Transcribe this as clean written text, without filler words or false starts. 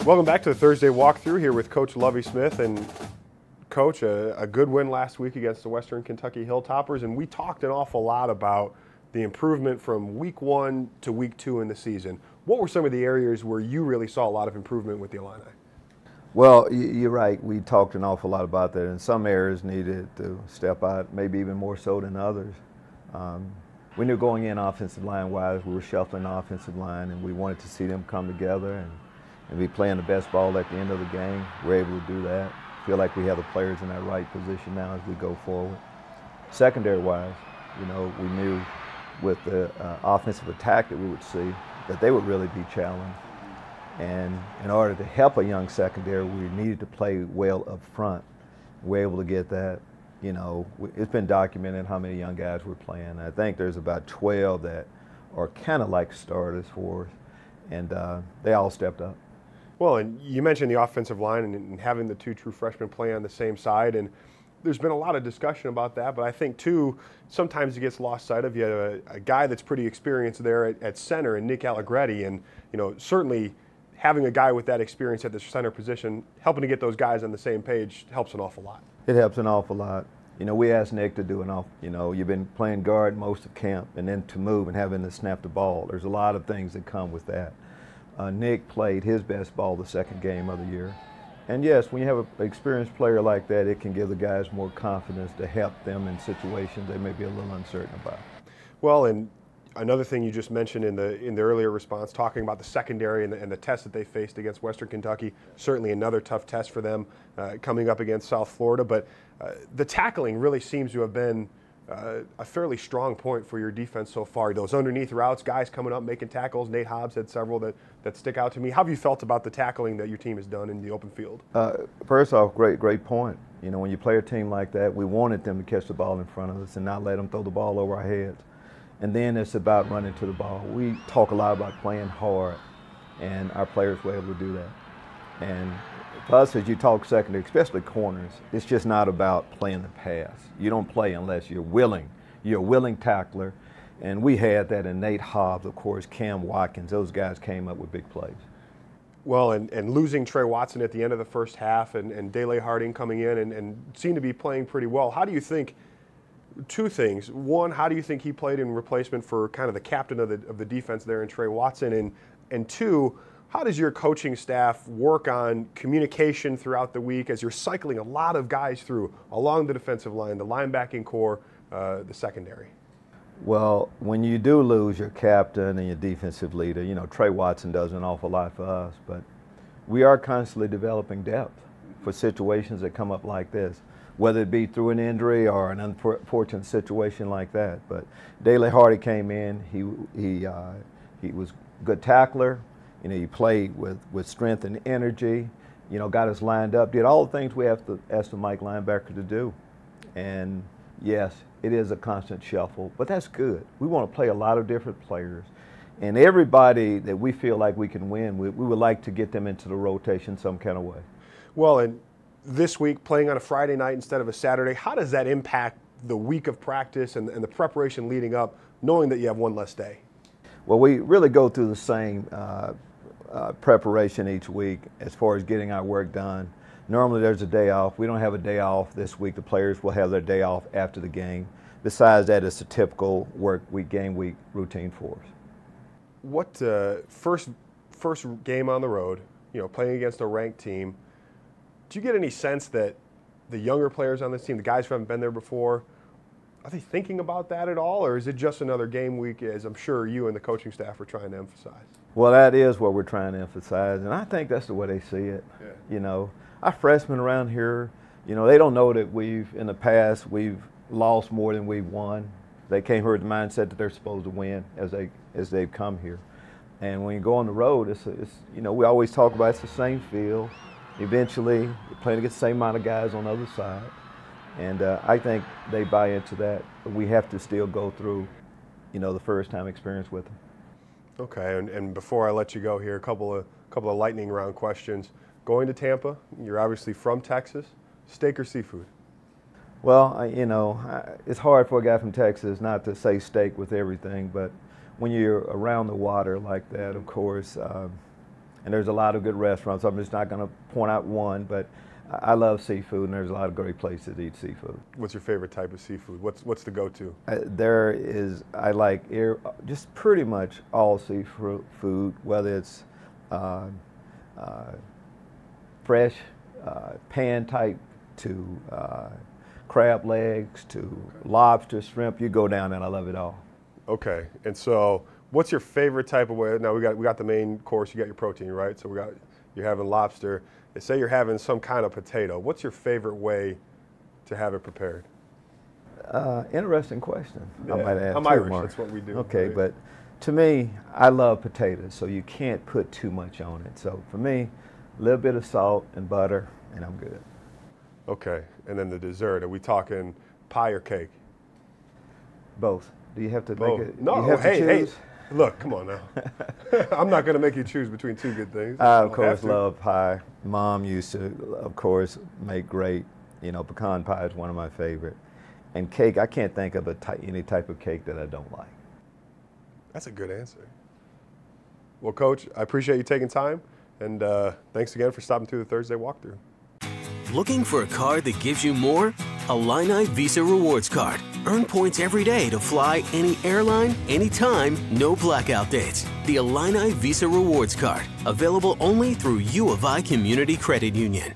Welcome back to the Thursday walkthrough here with Coach Lovie Smith. And Coach, a good win last week against the Western Kentucky Hilltoppers, and we talked an awful lot about the improvement from week 1 to week 2 in the season. What were some of the areas where you really saw a lot of improvement with the Illini? Well, you're right. We talked an awful lot about that, and some areas needed to step out, maybe even more so than others. We knew going in offensive line-wise, we were shuffling the offensive line, and we wanted to see them come together and be playing the best ball at the end of the game. We're able to do that. Feel like we have the players in that right position now as we go forward. Secondary-wise, we knew with the offensive attack that we would see that they would really be challenged. And in order to help a young secondary, we needed to play well up front. We're able to get that. It's been documented how many young guys we're playing. I think there's about 12 that are kind of like starters for us, and they all stepped up. Well, and you mentioned the offensive line and having the two true freshmen play on the same side, and there's been a lot of discussion about that, but I think, too, sometimes it gets lost sight of. You have a guy that's pretty experienced there at center, and Nick Allegretti, and, certainly having a guy with that experience at the center position, helping to get those guys on the same page helps an awful lot. It helps an awful lot. We asked Nick to do you've been playing guard most of camp, and then to move and having to snap the ball. There's a lot of things that come with that. Nick played his best ball the second game of the year. And yes, when you have an experienced player like that, it can give the guys more confidence to help them in situations they may be a little uncertain about. Well, and another thing you just mentioned in the earlier response, talking about the secondary and the test that they faced against Western Kentucky, certainly another tough test for them coming up against South Florida. But the tackling really seems to have been a fairly strong point for your defense so far. Those underneath routes, guys coming up, making tackles. Nate Hobbs had several that stick out to me. How have you felt about the tackling that your team has done in the open field? First off, great point. When you play a team like that, we wanted them to catch the ball in front of us and not let them throw the ball over our heads. And then it's about running to the ball. We talk a lot about playing hard, and our players were able to do that. And for us, as you talk secondary, especially corners, it's just not about playing the pass. You don't play unless you're willing. You're a willing tackler, and we had that in Nate Hobbs, of course, Cam Watkins. Those guys came up with big plays. Well, and losing Trey Watson at the end of the first half and Dele Harding coming in and seemed to be playing pretty well, how do you think – two things. One, how do you think he played in replacement for kind of the captain of the defense there in Trey Watson? And two, how does your coaching staff work on communication throughout the week as you're cycling a lot of guys through along the defensive line, the linebacking core, the secondary? Well, when you do lose your captain and your defensive leader, Trey Watson does an awful lot for us, but we are constantly developing depth for situations that come up like this, whether it be through an injury or an unfortunate situation like that. But Dele Harding came in. He was a good tackler. He played with strength and energy. Got us lined up. Did all the things we have to ask the Mike linebacker to do. And yes, it is a constant shuffle, but that's good. We want to play a lot of different players, and everybody that we feel like we can win, we would like to get them into the rotation some kind of way. Well, and this week, playing on a Friday night instead of a Saturday, how does that impact the week of practice and the preparation leading up, knowing that you have one less day? Well, we really go through the same preparation each week as far as getting our work done. Normally there's a day off. We don't have a day off this week. The players will have their day off after the game. Besides that, it's a typical game week routine for us. What first game on the road, playing against a ranked team, do you get any sense that the younger players on this team, the guys who haven't been there before, are they thinking about that at all, or is it just another game week, as I'm sure you and the coaching staff are trying to emphasize? Well, that is what we're trying to emphasize, and I think that's the way they see it. Yeah. Our freshmen around here, they don't know that in the past, we've lost more than we've won. They came here with the mindset that they're supposed to win as they've come here. And when you go on the road, it's we always talk about it's the same field. Eventually, you're playing against the same amount of guys on the other side. And I think they buy into that. But we have to still go through, the first-time experience with them. Okay, and before I let you go here, a couple of lightning round questions. Going to Tampa, you're obviously from Texas. Steak or seafood? Well, it's hard for a guy from Texas not to say steak with everything, but when you're around the water like that, of course, And there's a lot of good restaurants. I'm just not going to point out one, but I love seafood, and there's a lot of great places to eat seafood. What's your favorite type of seafood? What's the go-to? I like just pretty much all seafood, whether it's fresh, pan type to crab legs to lobster, shrimp. You go down and I love it all. Okay, and so what's your favorite type of way? Now we got the main course. You got your protein, right? So you're having lobster. Say you're having some kind of potato. What's your favorite way to have it prepared? Interesting question. Yeah, I might add I'm too, Irish. Mark. That's what we do. Okay, right? but to me, I love potatoes, so you can't put too much on it. So for me, a little bit of salt and butter, and I'm good. Okay, and then the dessert. Are we talking pie or cake? Both. Do you have to Both. make it? No, you have hey, to hey. choose? Look, come on now. I'm not going to make you choose between two good things. I, of course, love pie. Mom used to, of course, make great, pecan pie is one of my favorite. And cake, I can't think of any type of cake that I don't like. That's a good answer. Well, Coach, I appreciate you taking time, and thanks again for stopping through the Thursday walkthrough. Looking for a card that gives you more? Illini Visa Rewards Card. Earn points every day to fly any airline, anytime, no blackout dates. The Illini Visa Rewards Card. Available only through U of I Community Credit Union.